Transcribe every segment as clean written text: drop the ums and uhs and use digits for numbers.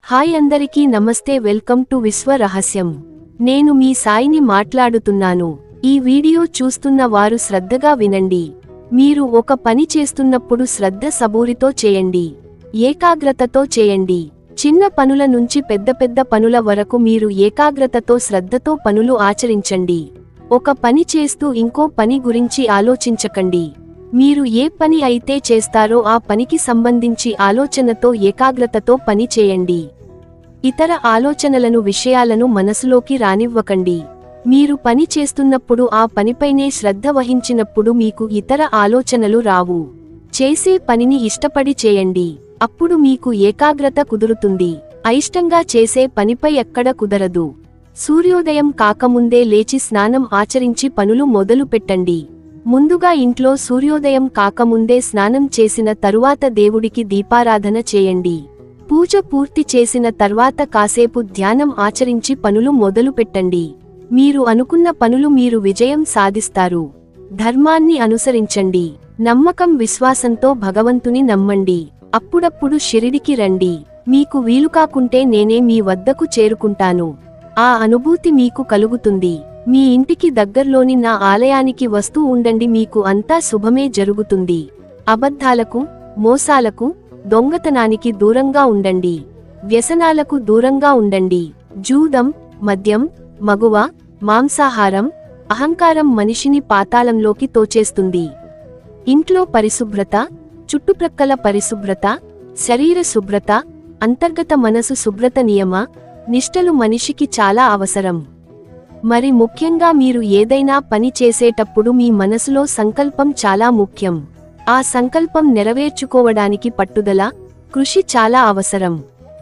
Hi అందరికీ నమస్తే, welcome to విశ్వ రహస్యం. నేను మీ సాయిని మాట్లాడుతున్నాను. ఈ వీడియో చూస్తున్న వారు శ్రద్ధగా వినండి. మీరు ఒక పని చేస్తున్నప్పుడు శ్రద్ధ సబూరితో చేయండి, ఏకాగ్రతతో చేయండి. చిన్న పనుల నుంచి పెద్ద పెద్ద పనుల వరకు మీరు ఏకాగ్రతతో శ్రద్ధతో పనులు ఆచరించండి. ఒక పని చేస్తూ ఇంకో పని గురించి ఆలోచించకండి. మీరు ఏ పని అయితే చేస్తారో ఆ పనికి సంబంధించి ఆలోచనతో ఏకాగ్రతతో పని చేయండి. ఇతర ఆలోచనలను విషయాలను మనసులోకి రానివ్వకండి. మీరు పని చేస్తున్నప్పుడు ఆ పనిపైనే శ్రద్ధ వహించినప్పుడు మీకు ఇతర ఆలోచనలు రావు. చేసే పనిని ఇష్టపడి చేయండి, అప్పుడు మీకు ఏకాగ్రత కుదురుతుంది. అయిష్టంగా చేసే పనిపై ఎక్కడ కుదరదు. సూర్యోదయం కాకముందే లేచి స్నానం ఆచరించి పనులు మొదలు పెట్టండి. ముందుగా ఇంట్లో సూర్యోదయం కాకముందే స్నానం చేసిన తరువాత దేవుడికి దీపారాధన చేయండి. పూజ పూర్తి చేసిన తర్వాత కాసేపు ధ్యానం ఆచరించి పనులు మొదలు పెట్టండి. మీరు అనుకున్న పనులు మీరు విజయం సాధిస్తారు. ధర్మాన్ని అనుసరించండి. నమ్మకం విశ్వాసంతో భగవంతుని నమ్మండి. అప్పుడప్పుడు షిరిడికి రండి. మీకు వీలుకాకుంటే నేనే మీ వద్దకు చేరుకుంటాను. ఆ అనుభూతి మీకు కలుగుతుంది. మీ ఇంటికి దగ్గర్లోని నా ఆలయానికి వస్తూ ఉండండి, మీకు అంతా శుభమే జరుగుతుంది. అబద్ధాలకు, మోసాలకు, దొంగతనానికి దూరంగా ఉండండి. వ్యసనాలకు దూరంగా ఉండండి. జూదం, మద్యం, మగువ, మాంసాహారం, అహంకారం మనిషిని పాతాళంలోకి తోచేస్తుంది. ఇంట్లో పరిశుభ్రత, చుట్టుప్రక్కల పరిశుభ్రత, శరీర శుభ్రత, అంతర్గత మనసు శుభ్రత నియమ నిష్టలు మనిషికి చాలా అవసరం. మరి ముఖ్యంగా మీరు ఏదైనా పని చేసేటప్పుడు మీ మనసులో సంకల్పం చాలా ముఖ్యం. ఆ సంకల్పం నెరవేర్చుకోవడానికి పట్టుదల, కృషి చాలా అవసరం.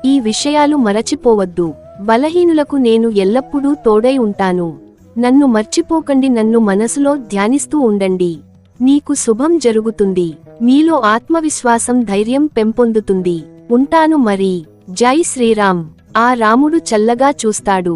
ఈ విషయాలు మరచిపోవద్దు. బలహీనులకు నేను ఎల్లప్పుడూ తోడై ఉంటాను. నన్ను మర్చిపోకండి. నన్ను మనసులో ధ్యానిస్తూ ఉండండి. నీకు శుభం జరుగుతుంది. మీలో ఆత్మవిశ్వాసం, ధైర్యం పెంపొందుతుంది. ఉంటాను మరి. జై శ్రీరామ్. ఆ రాముడు చల్లగా చూస్తాడు.